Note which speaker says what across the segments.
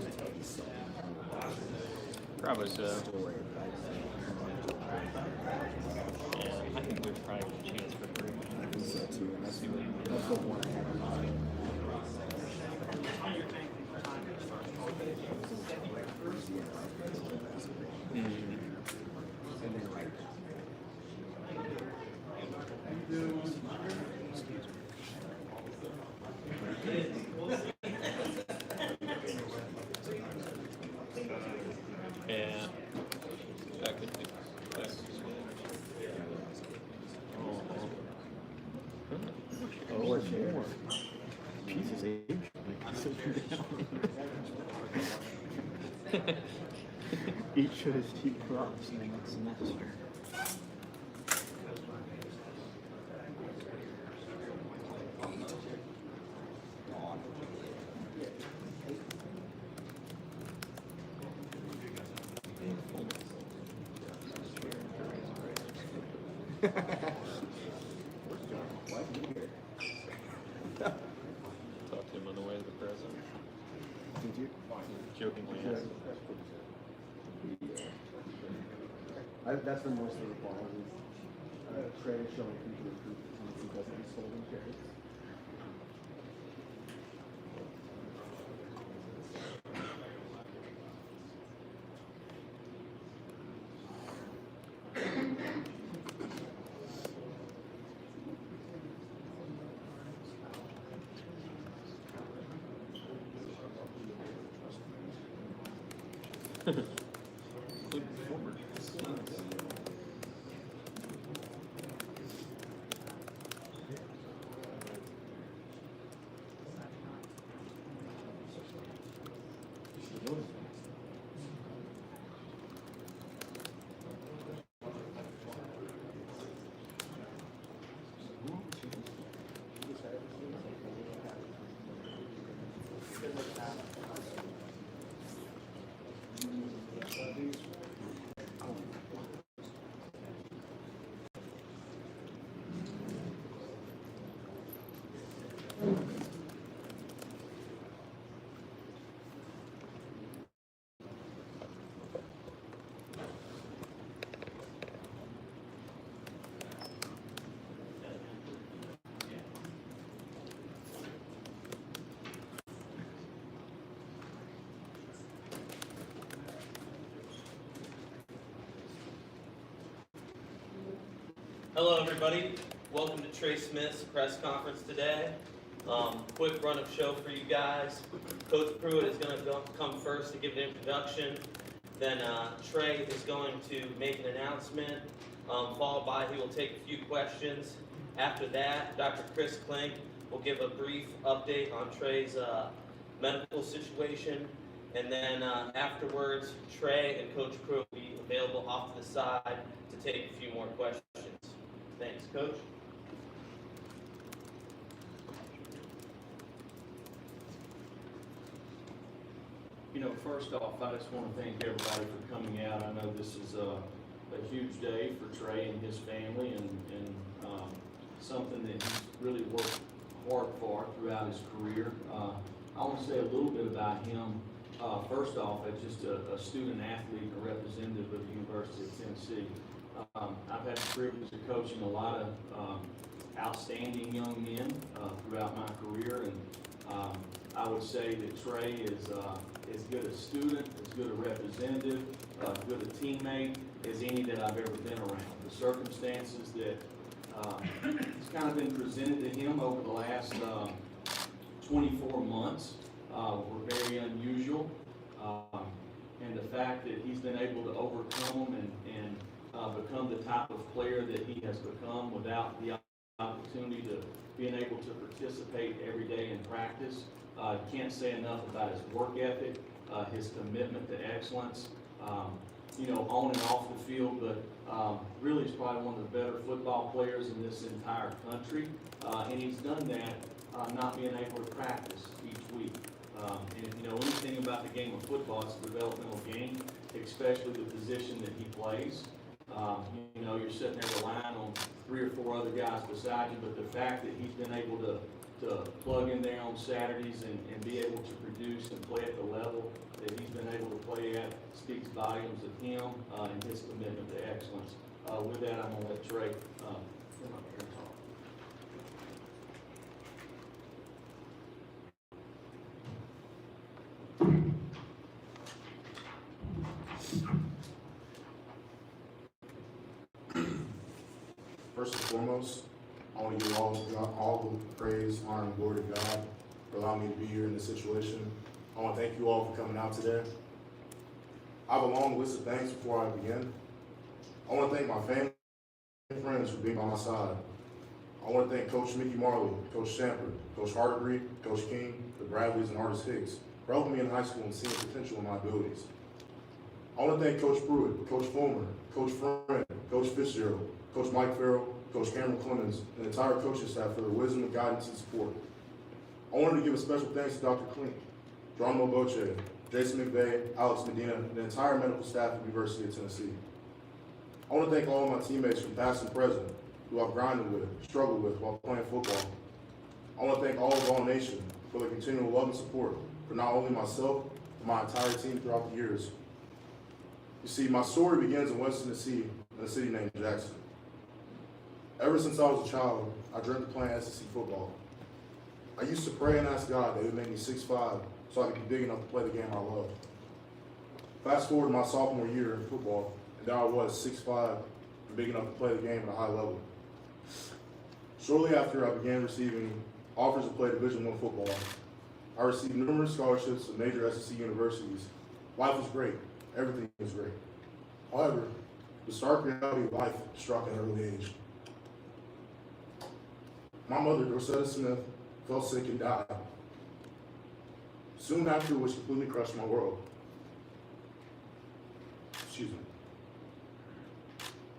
Speaker 1: Probably so. Yeah, I think there's probably a chance for Pruitt.
Speaker 2: So too, and that's the one I have in mind. And then like
Speaker 1: Yeah, that could be.
Speaker 2: or more pieces age. Each should his two crops in the next semester.
Speaker 1: Talked to him on the way to the present.
Speaker 2: Did you?
Speaker 1: Jokingly
Speaker 2: Yeah.
Speaker 1: asked.
Speaker 2: That's been most of the balls is Trey showing people the proof that he doesn't be stolen carrots.
Speaker 1: Including former Saints.
Speaker 3: Hello, everybody. Welcome to Trey Smith's press conference today. Quick run of show for you guys. Coach Pruitt is going to come first to give an introduction. Then Trey is going to make an announcement, followed by he will take a few questions. After that, Dr. Chris Klink will give a brief update on Trey's medical situation. And then afterwards, Trey and Coach Pruitt will be available off to the side to take a few more questions. Thanks, Coach.
Speaker 4: You know, first off, I just want to thank everybody for coming out. I know this is a huge day for Trey and his family, and something that he's really worked hard for throughout his career. I want to say a little bit about him. First off, as just a student athlete, a representative of the University of Tennessee. I've had the privilege of coaching a lot of outstanding young men throughout my career, and I would say that Trey is as good a student, as good a representative, as good a teammate as any that I've ever been around. The circumstances that it's kind of been presented to him over the last 24 months were very unusual, and the fact that he's been able to overcome them and become the type of player that he has become without the opportunity to being able to participate every day in practice. Can't say enough about his work ethic, his commitment to excellence, you know, on and off the field, but really he's probably one of the better football players in this entire country, and he's done that not being able to practice each week. And if you know anything about the game of football, it's a developmental game, especially the position that he plays. You know, you're sitting there relying on 3 or 4 other guys beside you, but the fact that he's been able to to plug in there on Saturdays and be able to produce and play at the level that he's been able to play at speaks volumes of him and his commitment to excellence. With that, I'm gonna let Trey come up here and talk.
Speaker 5: First and foremost, I want to give all the praise, honor, and glory to God for allowing me to be here in this situation. I want to thank you all for coming out today. I have a long list of thanks before I begin. I want to thank my family and friends for being by my side. I want to thank Coach Mickey Marley, Coach Stamford, Coach Hardegree, Coach King, the Bradleys, and Artis Hicks for helping me in high school and seeing potential in my abilities. I want to thank Coach Pruitt, Coach Fulmer, Coach Friend, Coach Fitzgerald, Coach Mike Farrell, Coach Cameron Clemens, and the entire coaching staff for their wisdom, guidance, and support. I wanted to give a special thanks to Dr. Klink, Geronimo Boche, Jason McVeigh, Alex Medina, and the entire medical staff at the University of Tennessee. I want to thank all of my teammates from past and present who I've grinded with, struggled with while playing football. I want to thank all of All Nation for their continual love and support for not only myself, but my entire team throughout the years. You see, my story begins in West Tennessee in a city named Jackson. Ever since I was a child, I dreamt of playing SEC football. I used to pray and ask God that He would make me 6'5", so I could be big enough to play the game I love. Fast forward to my sophomore year in football, and there I was, 6'5", and big enough to play the game at a high level. Shortly after I began receiving offers to play Division I football, I received numerous scholarships to major SEC universities. Life was great. Everything was great. However, the stark reality of life struck at an early age. My mother, Trey Smith, fell sick and died. Soon after, which completely crushed my world. Excuse me.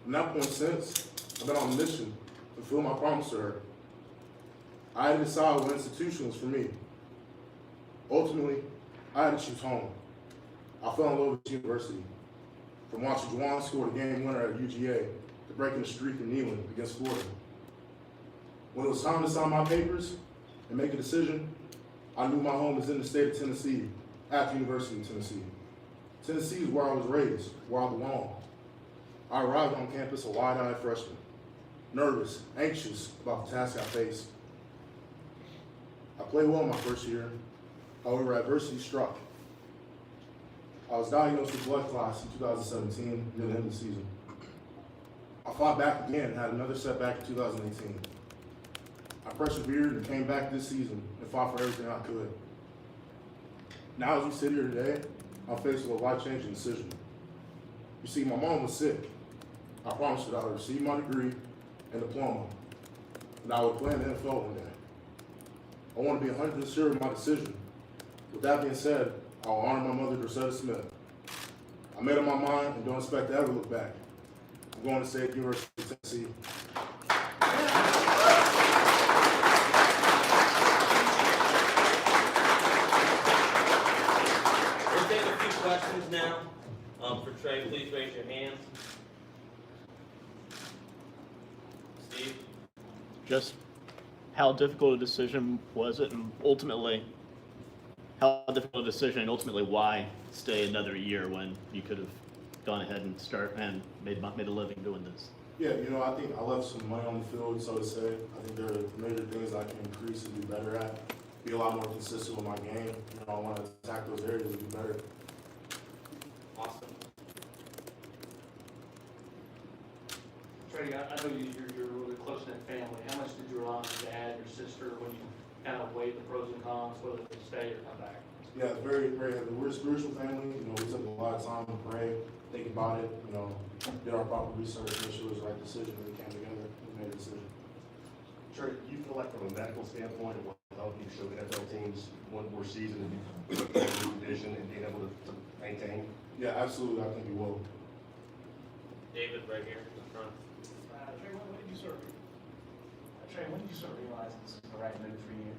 Speaker 5: From that point since, I've been on a mission to fulfill my promise to her. I had to decide what institution was for me. Ultimately, I had to choose home. I fell in love with university. From watching Juwan score the game winner at UGA to breaking the streak in kneeling against Florida. When it was time to sign my papers and make a decision, I knew my home was in the state of Tennessee, at the University of Tennessee. Tennessee is where I was raised, where I belong. I arrived on campus a wide-eyed freshman, nervous, anxious about the task I faced. I played well my first year, however, adversity struck. I was diagnosed with blood clots in 2017 near the end of the season. I fought back again and had another setback in 2018. I persevered and came back this season and fought for everything I could. Now as we sit here today, I'm faced with a life-changing decision. You see, my mom was sick. I promised her that I would receive my degree and diploma, and I would play in the NFL one day. I want to be 100% sure of my decision. With that being said, I will honor my mother, Trey Smith. I made up my mind and don't expect to ever look back. I'm going to stay at the University of Tennessee.
Speaker 3: We'll take a few questions now. For Trey, please raise your hands. Steve?
Speaker 1: Just how difficult a decision was it, and ultimately, how difficult a decision, and ultimately why stay another year when you could have gone ahead and made a living doing this?
Speaker 5: Yeah, I think I left some money on the field, so to say. I think there are major things I can increase and be better at, be a lot more consistent with my game. I want to attack those areas and be better.
Speaker 3: Awesome.
Speaker 6: Trey, I know you're really close in that family. How much did you rely on your dad, your sister, when you kind of weighed the pros and cons, whether to stay or come back?
Speaker 5: Yeah, very, very heavy. We're a spiritual family. We took a lot of time to pray, think about it, did our proper research, make sure it was the right decision, and we came together and made a decision.
Speaker 7: Trey, do you feel like from a medical standpoint, it will help you show the NFL teams one more season and be in condition and being able to maintain?
Speaker 5: Yeah, absolutely. I think it will.
Speaker 3: David, right here in the front.
Speaker 6: Trey, when did you sort of realize this is the right move for you?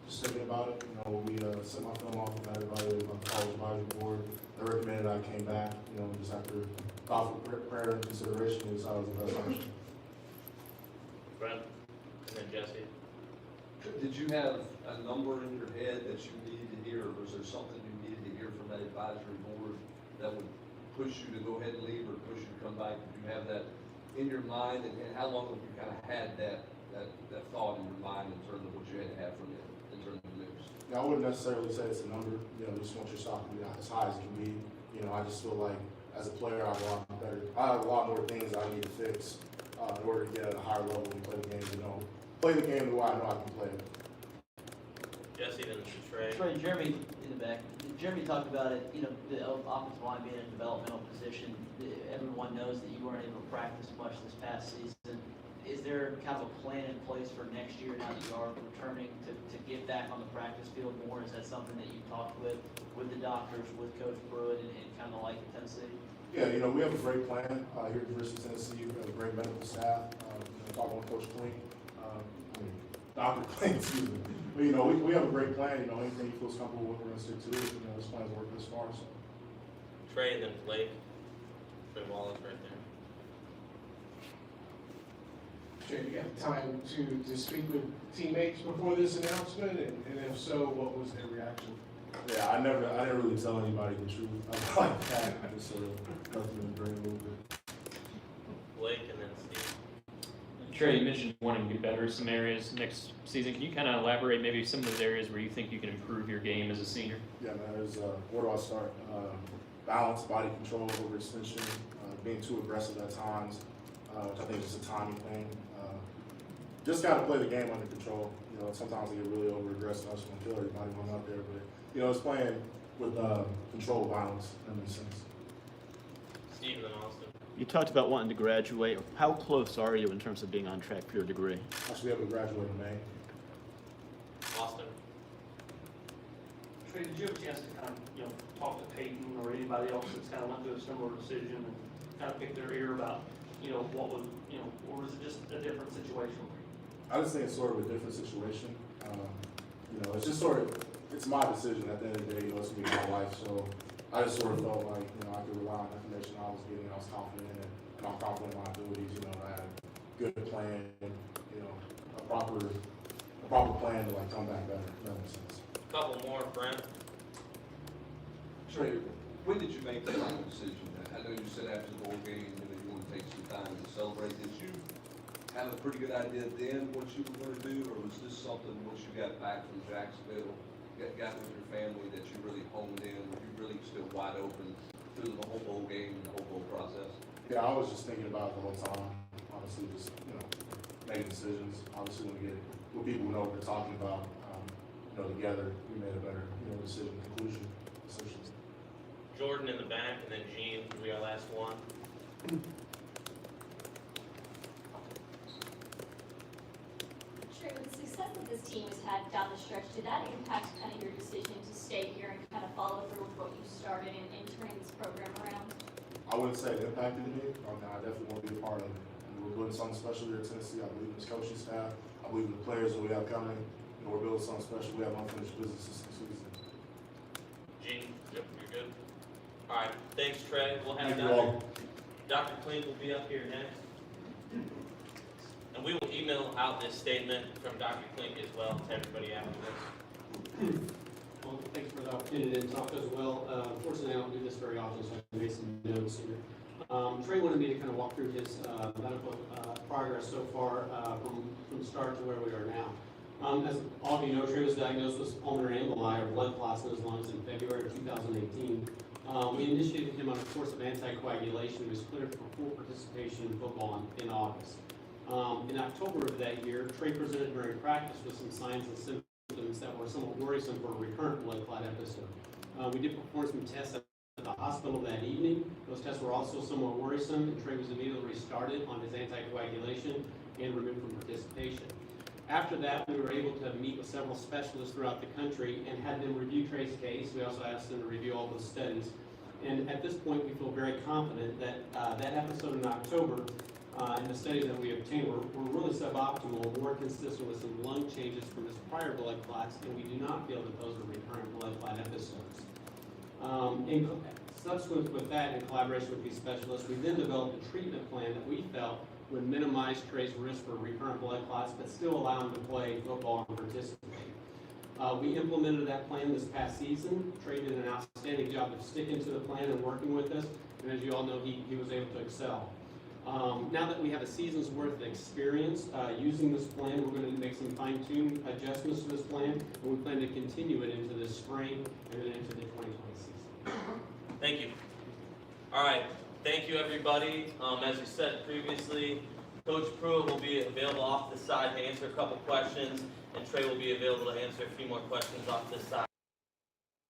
Speaker 5: Just thinking about it, we sent my film off and got evaluated by the college advisory board. They recommended I came back, just after thoughtful prayer and consideration, we decided it was the best option.
Speaker 3: Brent, and then Jesse.
Speaker 8: Did you have a number in your head that you needed to hear, or was there something you needed to hear from that advisory board that would push you to go ahead and leave or push you to come back? Did you have that in your mind, and how long have you kind of had that thought in your mind in terms of what you had to have from it, in terms of news?
Speaker 5: Yeah, I wouldn't necessarily say it's a number, you know, just want your stock to be as high as it can be. You know, I just feel like as a player, I have a lot more things I need to fix in order to get at a higher level and play the game, you know. Play the game the way I know I can play it.
Speaker 3: Jesse, then Trey.
Speaker 9: Trey, Jeremy in the back. Jeremy talked about it, you know, the offensive line being a developmental position. Everyone knows that you weren't able to practice much this past season. Is there kind of a plan in place for next year now that you are returning to get back on the practice field more? Is that something that you've talked with the doctors, with Coach Pruitt, and kind of like Tennessee?
Speaker 5: Yeah, you know, we have a great plan here at the University of Tennessee. We have a great medical staff. You know, talking with Coach Klink, Dr. Klink, excuse me. But, you know, we have a great plan. You know, anything he feels comfortable with, we're going to stick to it. You know, this plan's worked this far. So.
Speaker 3: Trey, then Blake. Trey Wallace right there.
Speaker 10: Did you have time to speak with teammates before this announcement, and if so, what was their reaction?
Speaker 5: Yeah, I didn't really tell anybody the truth. I like that. I just sort of left them in the brain a little bit.
Speaker 3: Blake and then Steve.
Speaker 11: Trey, you mentioned wanting to get better in some areas next season. Can you kind of elaborate maybe some of those areas where you think you can improve your game as a senior?
Speaker 5: Yeah, man, there's, where do I start? Balance, body control, overextension, being too aggressive at times, which I think is just a timing thing. Just got to play the game under control. You know, sometimes I get really over-aggressive. I just want to kill everybody when I'm out there. But, you know, it's playing with controlled violence. That makes sense.
Speaker 3: Steve and then Austin.
Speaker 1: You talked about wanting to graduate. How close are you in terms of being on track for your degree?
Speaker 5: I should be able to graduate in May.
Speaker 3: Austin.
Speaker 6: Trey, did you have a chance to kind of, you know, talk to Peyton or anybody else that's kind of went through a similar decision and kind of pick their ear about, you know, what was, you know, or was it just a different situation?
Speaker 5: I just think it's sort of a different situation. You know, it's just sort of, it's my decision at the end of the day. You know, it's going to be my life. So I just sort of felt like, you know, I could rely on the information I was getting. I was confident in it. And I'm confident in my abilities. You know, I had a good plan, you know, a proper plan to, like, come back better. If that makes sense.
Speaker 3: Couple more, Brent.
Speaker 8: Trey, when did you make the final decision? I know you said after the bowl game, you know, you want to take some time to celebrate. Did you have a pretty good idea then what you were going to do, or was this something once you got back from Jacksonville, got with your family, that you really honed in, were you really still wide open through the whole bowl game and the whole bowl process?
Speaker 5: Yeah, I was just thinking about it the whole time. Honestly, just, you know, making decisions. Obviously, when we get what people know what we're talking about, you know, together, we made a better, you know, decision, conclusion, essentially.
Speaker 3: Jordan in the back, and then Gene will be our last one.
Speaker 12: Trey, with the success that this team has had down the stretch, did that impact kind of your decision to stay here and kind of follow through with what you started in turning this program around?
Speaker 5: I wouldn't say it impacted me. I definitely want to be a part of it. And we're building something special here at Tennessee. I believe in this coaching staff. I believe in the players that we have coming. You know, we're building something special. We have unfinished business this season.
Speaker 3: Gene, yep, you're good. All right, thanks, Trey. We'll have
Speaker 5: Thank you all.
Speaker 3: Dr. Klink will be up here next. And we will email out this statement from Dr. Klink as well to everybody after this.
Speaker 13: Well, thanks for the opportunity to talk as well. Unfortunately, I don't do this very often, so I made some notes here. Trey wanted me to kind of walk through his medical progress so far from start to where we are now. As all of you know, Trey was diagnosed with pulmonary emboli, or blood clots in his lungs, in February of 2018. We initiated him on a course of anticoagulation. He was cleared for full participation in football in August. In October of that year, Trey presented during practice with some signs and symptoms that were somewhat worrisome for a recurrent blood clot episode. We did perform some tests at the hospital that evening. Those tests were also somewhat worrisome, and Trey was immediately restarted on his anticoagulation and removed from participation. After that, we were able to meet with several specialists throughout the country and had them review Trey's case. We also asked them to review all those studies. And at this point, we feel very confident that that episode in October and the studies that we obtained were really suboptimal, more consistent with some lung changes from his prior blood clots, and we do not feel that those are recurrent blood clot episodes. Subsequent with that, in collaboration with these specialists, we then developed a treatment plan that we felt would minimize Trey's risk for recurrent blood clots, but still allow him to play football and participate. We implemented that plan this past season. Trey did an outstanding job of sticking to the plan and working with us, and as you all know, he was able to excel. Now that we have a season's worth of experience using this plan, we're going to make some fine-tune adjustments to this plan, and we plan to continue it into the spring and then into the 2020 season.
Speaker 3: Thank you. All right, thank you, everybody. As we said previously, Coach Pruitt will be available off the side to answer a couple questions, and Trey will be available to answer a few more questions off this side.